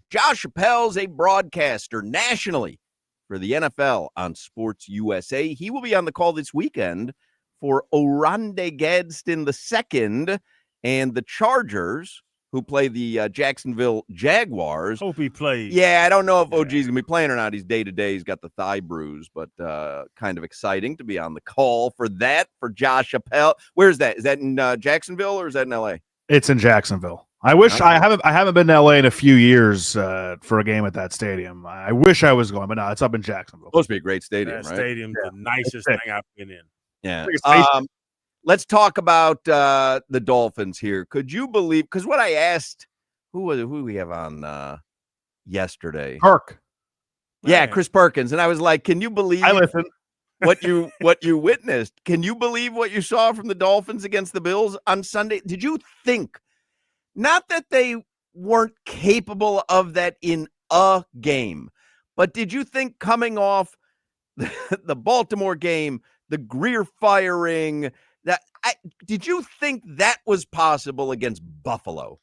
Josh Appel's a broadcaster nationally for the NFL on Sports USA. He will be on the call this weekend for Oronde Gadsden II and the Chargers, who play the Jacksonville Jaguars. Hope he plays. Yeah, I don't know if OG's going to be playing or not. He's day-to-day. He's got the thigh bruise, but kind of exciting to be on the call for that, for Josh Appel. Where's that? Is that in Jacksonville or is that in L.A.? It's in Jacksonville. I wish I haven't been to L.A. in a few years for a game at that stadium. I wish I was going, but no, it's up in Jacksonville. Supposed to be a great stadium, That right? stadium's the nicest thing I've been in. Yeah. Let's talk about the Dolphins here. Could you believe? Because what I asked, who we have on yesterday? Perk. Yeah, Chris Perkins, and I was like, "Can you believe what you witnessed? Can you believe what you saw from the Dolphins against the Bills on Sunday? Did you think, not that they weren't capable of that in a game, but did you think coming off the Baltimore game, the Greer firing, did you think that was possible against Buffalo?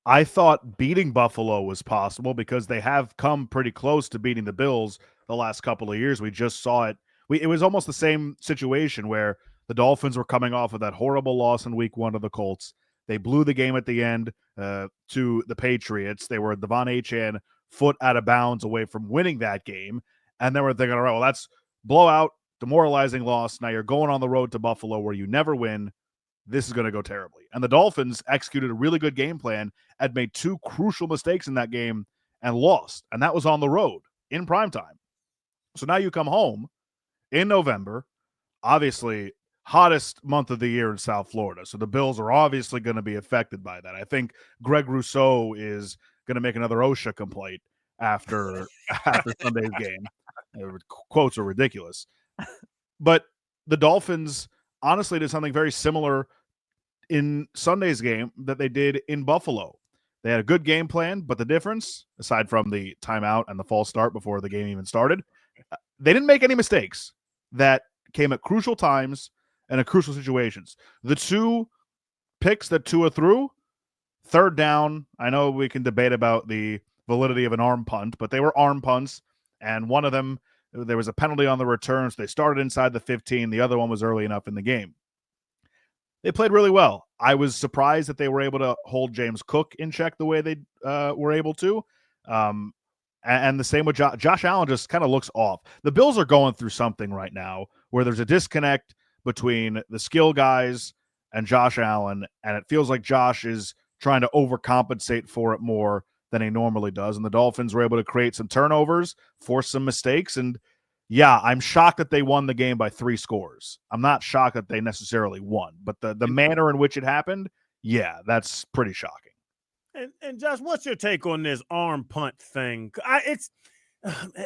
I thought beating Buffalo was possible because they have come pretty close to beating the Bills the last couple of years. We just saw it. It was almost the same situation where the Dolphins were coming off of that horrible loss in week 1 to the Colts. They blew the game at the end to the Patriots. They were Devon Achane foot out of bounds away from winning that game. And then we're thinking, all right, well, that's blowout, demoralizing loss. Now you're going on the road to Buffalo where you never win. This is going to go terribly. And the Dolphins executed a really good game plan and made 2 crucial mistakes in that game and lost. And that was on the road in primetime. So now you come home in November, obviously hottest month of the year in South Florida. So the Bills are obviously going to be affected by that. I think Greg Rousseau is going to make another OSHA complaint after Sunday's game. Quotes are ridiculous. But the Dolphins honestly did something very similar in Sunday's game that they did in Buffalo. They had a good game plan, but the difference, aside from the timeout and the false start before the game even started, they didn't make any mistakes that came at crucial times and in crucial situations. The 2 picks that Tua threw, third down, I know we can debate about the validity of an arm punt, but they were arm punts, and one of them, there was a penalty on the return, so they started inside the 15. The other one was early enough in the game. They played really well. I was surprised that they were able to hold James Cook in check the way they were able to. And the same with Josh Allen just kind of looks off. The Bills are going through something right now where there's a disconnect between the skill guys and Josh Allen, and it feels like Josh is trying to overcompensate for it more than he normally does. And the Dolphins were able to create some turnovers, force some mistakes. And yeah, I'm shocked that they won the game by 3 scores. I'm not shocked that they necessarily won, but the manner in which it happened, yeah, that's pretty shocking. And Josh, what's your take on this arm punt thing? It's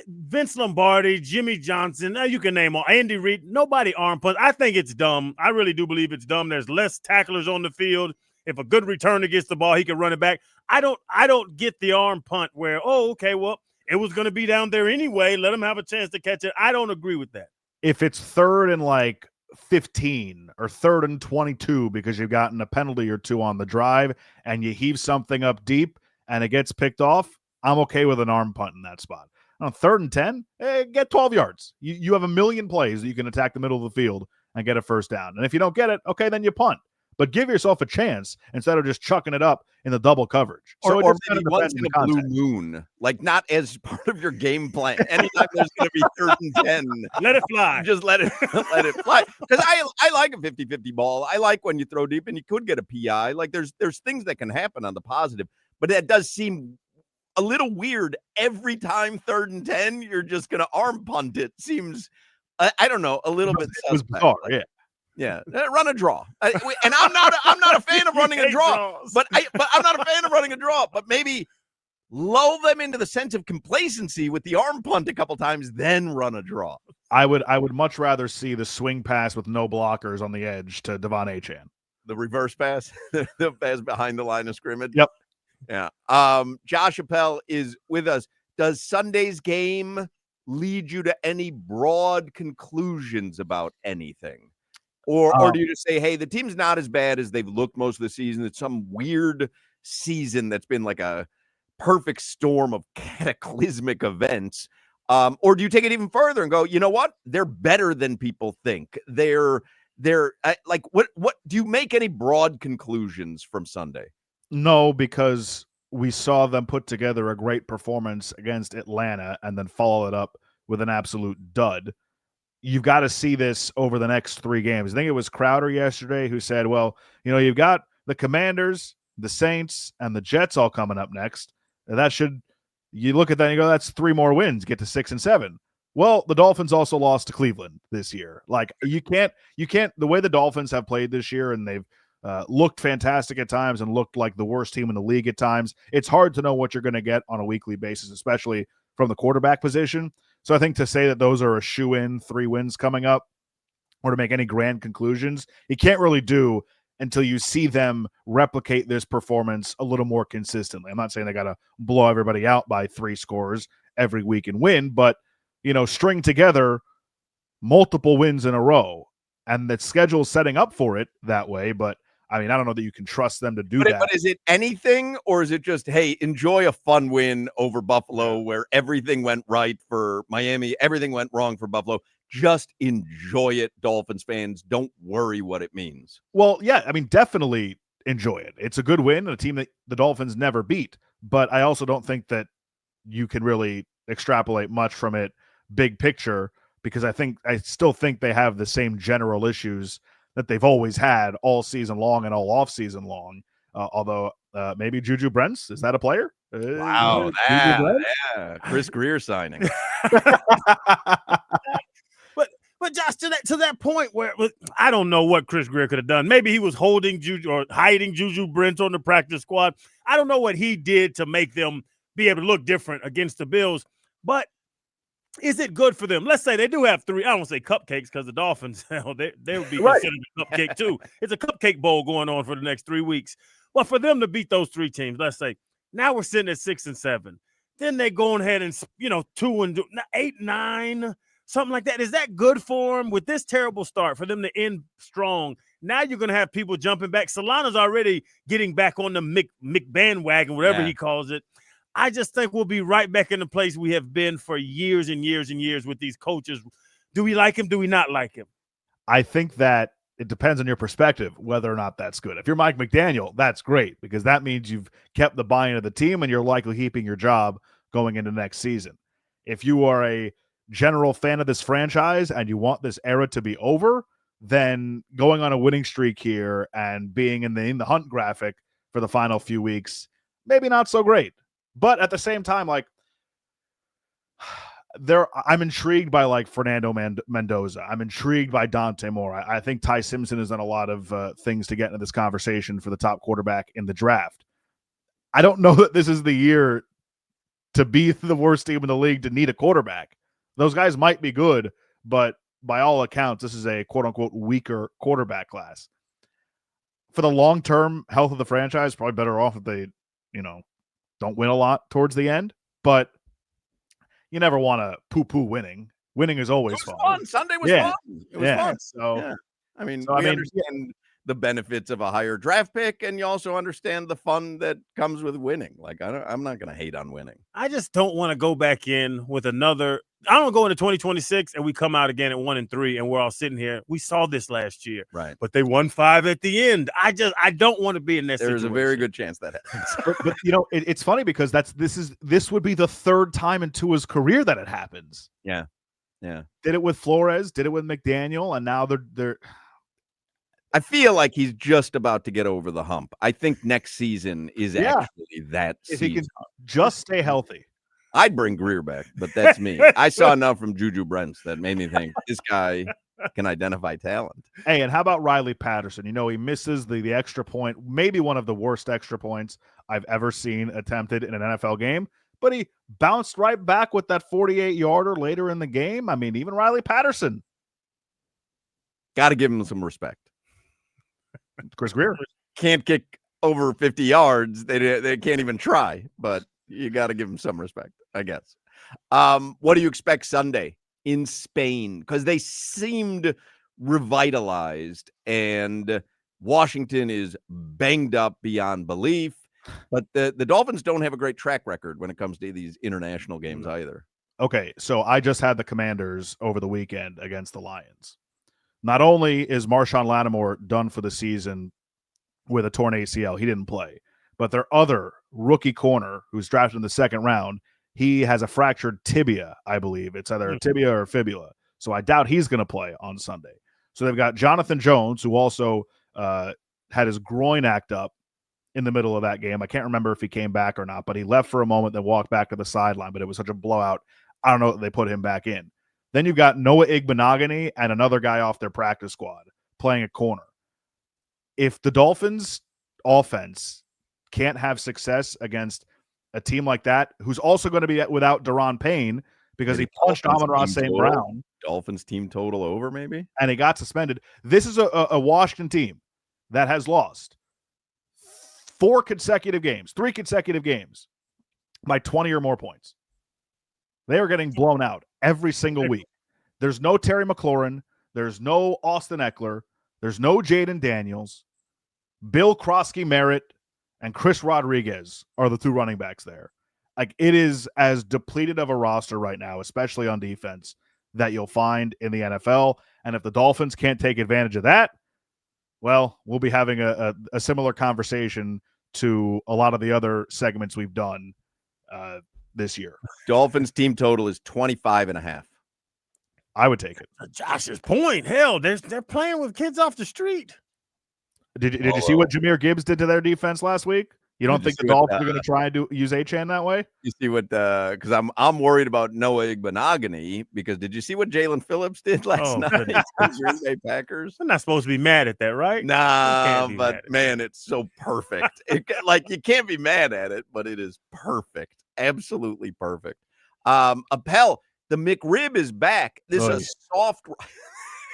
Vince Lombardi, Jimmy Johnson, you can name all, Andy Reid, nobody arm punt. I think it's dumb. I really do believe it's dumb. There's less tacklers on the field. If a good returner gets the ball, he can run it back. I don't get the arm punt where, okay, well, it was going to be down there anyway. Let him have a chance to catch it. I don't agree with that. If it's 3rd and like 15 or 3rd and 22 because you've gotten a penalty or 2 on the drive and you heave something up deep and it gets picked off, I'm okay with an arm punt in that spot. On 3rd and 10, get 12 yards. You have a million plays that you can attack the middle of the field and get a first down. And if you don't get it, okay, then you punt. But give yourself a chance instead of just chucking it up in the double coverage. So or maybe once in a blue moon, like not as part of your game plan. Anytime there's going to be 3rd and 10, let it fly. Just let it fly. Because I like a 50-50 ball. I like when you throw deep and you could get a PI. Like there's things that can happen on the positive, but that does seem a little weird. Every time 3rd and 10, you're just going to arm punt it. Seems, I don't know, a little bit suspect. Bizarre, yeah. Yeah, run a draw, and I'm not a fan of running a draw, but I'm not a fan of running a draw. But maybe lull them into the sense of complacency with the arm punt a couple times, then run a draw. I would much rather see the swing pass with no blockers on the edge to Devon Achane. The reverse pass, the pass behind the line of scrimmage. Yep. Yeah. Josh Appel is with us. Does Sunday's game lead you to any broad conclusions about anything? Or do you just say, hey, the team's not as bad as they've looked most of the season? It's some weird season that's been like a perfect storm of cataclysmic events? Or do you take it even further and go, you know what? They're better than people think. They're like, what do you make any broad conclusions from Sunday? No, because we saw them put together a great performance against Atlanta and then follow it up with an absolute dud. You've got to see this over the next 3 games. I think it was Crowder yesterday who said, well, you've got the Commanders, the Saints, and the Jets all coming up next. You look at that and you go, that's 3 more wins, get to 6 and 7. Well, the Dolphins also lost to Cleveland this year. Like you can't, the way the Dolphins have played this year, and they've looked fantastic at times and looked like the worst team in the league at times. It's hard to know what you're going to get on a weekly basis, especially from the quarterback position. So I think to say that those are a shoe-in 3 wins coming up, or to make any grand conclusions, you can't really do until you see them replicate this performance a little more consistently. I'm not saying they got to blow everybody out by 3 scores every week and win, but, string together multiple wins in a row. And the schedule's setting up for it that way, but I don't know that you can trust them to do that. But is it anything, or is it just, hey, enjoy a fun win over Buffalo where everything went right for Miami, everything went wrong for Buffalo? Just enjoy it, Dolphins fans. Don't worry what it means. Well, yeah, definitely enjoy it. It's a good win, a team that the Dolphins never beat, but I also don't think that you can really extrapolate much from it big picture, because I still think they have the same general issues that they've always had all season long and all off season long. Although maybe Juju Brents, is that a player? Wow, Chris Greer signing. But Josh, to that point where I don't know what Chris Greer could have done. Maybe he was holding Juju or hiding Juju Brents on the practice squad. I don't know what he did to make them be able to look different against the Bills, but is it good for them? Let's say they do have 3. I don't want to say cupcakes, because the Dolphins, they would be considered a cupcake too. It's a cupcake bowl going on for the next 3 weeks. But for them to beat those 3 teams, let's say now we're sitting at 6 and 7. Then they go ahead and 2 and 8, 9, something like that. Is that good for them with this terrible start for them to end strong? Now you're going to have people jumping back. Solana's already getting back on the Mick bandwagon, whatever he calls it. I just think we'll be right back in the place we have been for years and years and years with these coaches. Do we like him? Do we not like him? I think that it depends on your perspective, whether or not that's good. If you're Mike McDaniel, that's great, because that means you've kept the buy-in of the team and you're likely keeping your job going into next season. If you are a general fan of this franchise and you want this era to be over, then going on a winning streak here and being in the hunt graphic for the final few weeks, maybe not so great. But at the same time, I'm intrigued by Fernando Mendoza. I'm intrigued by Dante Moore. I think Ty Simpson has done a lot of things to get into this conversation for the top quarterback in the draft. I don't know that this is the year to be the worst team in the league to need a quarterback. Those guys might be good, but by all accounts, this is a quote-unquote weaker quarterback class. For the long-term health of the franchise, probably better off if they, don't win a lot towards the end, but you never want to poo-poo winning. Winning is always fun. Sunday was fun. It was fun. So, we understand the benefits of a higher draft pick, and you also understand the fun that comes with winning. I'm not going to hate on winning. I just don't want to go back in with another. I don't go into 2026 and we come out again at 1 and 3, and we're all sitting here. We saw this last year, right? But they won 5 at the end. I don't want to be in that situation. There's a very good chance that happens. but it's funny because this would be the 3rd time in Tua's career that it happens. Yeah. Did it with Flores, did it with McDaniel, and now they're. I feel like he's just about to get over the hump. I think next season is actually that if season. He can just stay healthy. I'd bring Greer back, but that's me. I saw enough from Juju Brents that made me think this guy can identify talent. Hey, and how about Riley Patterson? He misses the extra point, maybe one of the worst extra points I've ever seen attempted in an NFL game, but he bounced right back with that 48-yarder later in the game. Even Riley Patterson. Got to give him some respect. Chris Greer can't kick over 50 yards. They can't even try, but you got to give him some respect, I guess. What do you expect Sunday in Spain? Because they seemed revitalized, and Washington is banged up beyond belief. But the Dolphins don't have a great track record when it comes to these international games either. Okay, so I just had the Commanders over the weekend against the Lions. Not only is Marshawn Lattimore done for the season with a torn ACL, he didn't play, but their other rookie corner who's drafted in the second round, he has a fractured tibia, I believe. It's either a tibia or fibula. So I doubt he's going to play on Sunday. So they've got Jonathan Jones, who also had his groin act up in the middle of that game. I can't remember if he came back or not, but he left for a moment, then walked back to the sideline, but it was such a blowout. I don't know that they put him back in. Then you've got Noah Igbenogany and another guy off their practice squad playing a corner. If the Dolphins offense can't have success against a team like that, who's also going to be without Daron Payne because he punched Amon-Ra St. Brown. Dolphins team total over, maybe? And he got suspended. This is a Washington team that has lost 3 consecutive games by 20 or more points. They are getting blown out every single week. There's no Terry McLaurin. There's no Austin Eckler. There's no Jaden Daniels. Bill Krosky-Merritt and Chris Rodriguez are the 2 running backs there. Like, it is as depleted of a roster right now, especially on defense, that you'll find in the NFL. And if the Dolphins can't take advantage of that, well, we'll be having a similar conversation to a lot of the other segments we've done this year. Dolphins team total is 25.5. I would take it. Josh's point. Hell, they're playing with kids off the street. Did you see what Jahmyr Gibbs did to their defense last week? You don't think the Dolphins are going to try and use Achane that way? You see what? Because I'm worried about Noah Igbenogany. Because did you see what Jalen Phillips did last night? Green Bay Packers. I'm not supposed to be mad at that, right? Nah, but man, it's so perfect. Like, you can't be mad at it, but it is perfect, absolutely perfect. Appel, the McRib is back. This is a soft.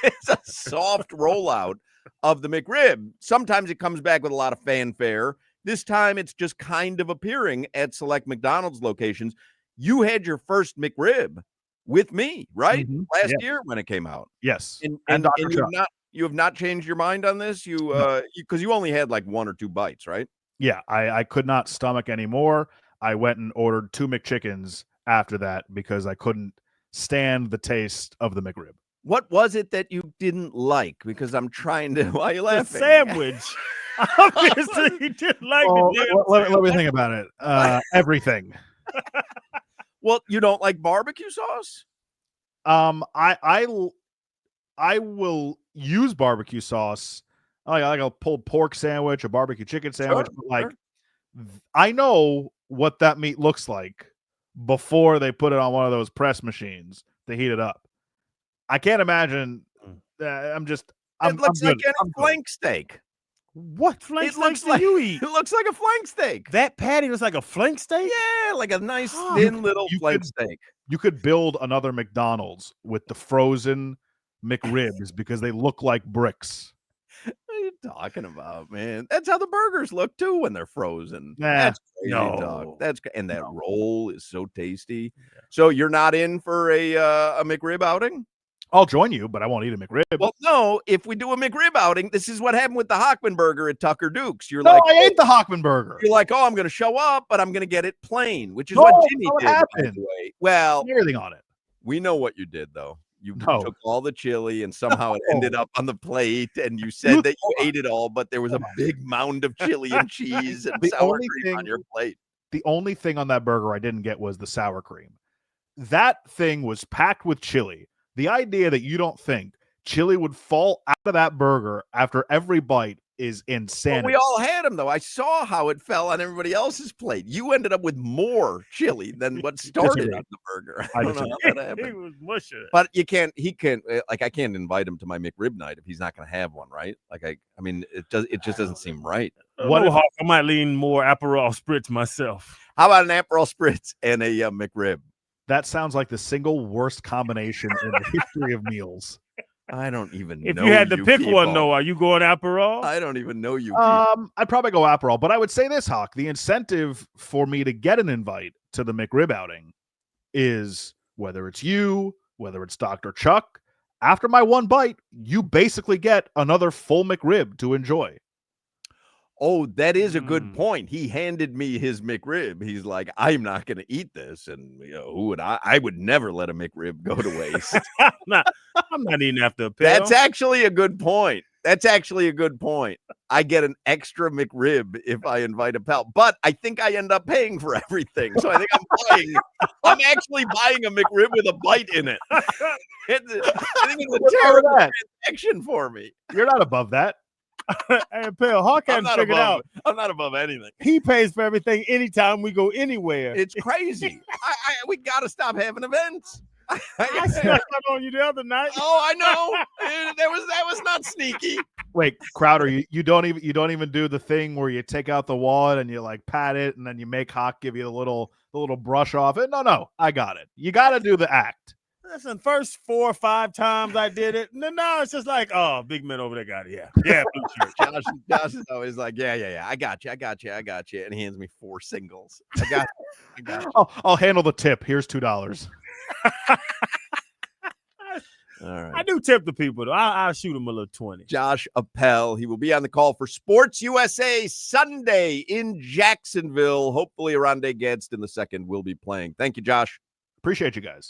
It's a soft rollout of the McRib. Sometimes it comes back with a lot of fanfare. This time it's just kind of appearing at select McDonald's locations. You had your first McRib with me, right? Mm-hmm. Last year when it came out. Yes. And you have not changed your mind on this? Because you only had like 1 or 2 bites, right? Yeah, I could not stomach anymore. I went and ordered 2 McChickens after that because I couldn't stand the taste of the McRib. What was it that you didn't like? Because I'm trying to. Why are you laughing? The sandwich. Obviously, he didn't like let me think about it. Everything. Well, you don't like barbecue sauce? I will use barbecue sauce. Like a pulled pork sandwich, a barbecue chicken sandwich. Sure. I know what that meat looks like before they put it on one of those press machines to heat it up. I can't imagine. It looks like any flank steak. What flank steaks do you eat? It looks like a flank steak. That patty looks like a flank steak? Yeah, like a nice thin little flank steak. You could build another McDonald's with the frozen McRibs because they look like bricks. What are you talking about, man? That's how the burgers look too when they're frozen. That's crazy, dog. And that roll is so tasty. Yeah. So you're not in for a McRib outing? I'll join you, but I won't eat a McRib. Well, no, if we do a McRib outing, this is what happened with the Hockman burger at Tucker Duke's. You're like, I ate the Hockman burger. You're like, I'm going to show up, but I'm going to get it plain, which is what Jimmy did. Happened. Well, everything on it. We know what you did, though. You took all the chili and somehow it ended up on the plate, and you said that you ate it all, but there was a big mound of chili and cheese and sour cream on your plate. The only thing on that burger I didn't get was the sour cream. That thing was packed with chili. The idea that you don't think chili would fall out of that burger after every bite is insanity. Well, we all had them, though. I saw how it fell on everybody else's plate. You ended up with more chili than what started in the burger. I don't know how that happened. He was mushing. But I can't invite him to my McRib night if he's not going to have one, right? It just doesn't seem right. I might lean more Aperol Spritz myself. How about an Aperol Spritz and a McRib? That sounds like the single worst combination in the history of meals. I don't even know. If you had to pick one, though, are you going Aperol? I don't even know you. I'd probably go Aperol, but I would say this, Hawk. The incentive for me to get an invite to the McRib outing is whether it's you, whether it's Dr. Chuck, after my one bite, you basically get another full McRib to enjoy. Oh, that is a good point. He handed me his McRib. He's like, I'm not going to eat this. And who would I would never let a McRib go to waste. I'm not eating after Appel. That's actually a good point. I get an extra McRib if I invite Appel, but I think I end up paying for everything. So I think I'm actually buying a McRib with a bite in it. I think it's a terrible transaction for me. You're not above that. Hey, Appel, Hawk hadn't figured out. I'm not above anything. He pays for everything anytime we go anywhere. It's crazy. We got to stop having events. I snuck up on you the other night. Oh, I know. That was not sneaky. Wait, Crowder, you don't even do the thing where you take out the wallet and you like pat it and then you make Hawk give you the little brush off it. No, I got it. You got to do the act. Listen, first 4 or 5 times I did it. No, it's just like, oh, big man over there got it. Yeah, blue shirt. Josh is always like, yeah. I got you. And he hands me 4 singles. I got you. I'll handle the tip. Here's $2. All right. I do tip the people, though. I'll shoot them a little 20. Josh Appel. He will be on the call for Sports USA Sunday in Jacksonville. Hopefully, Aronde Gadsden II will be playing. Thank you, Josh. Appreciate you guys.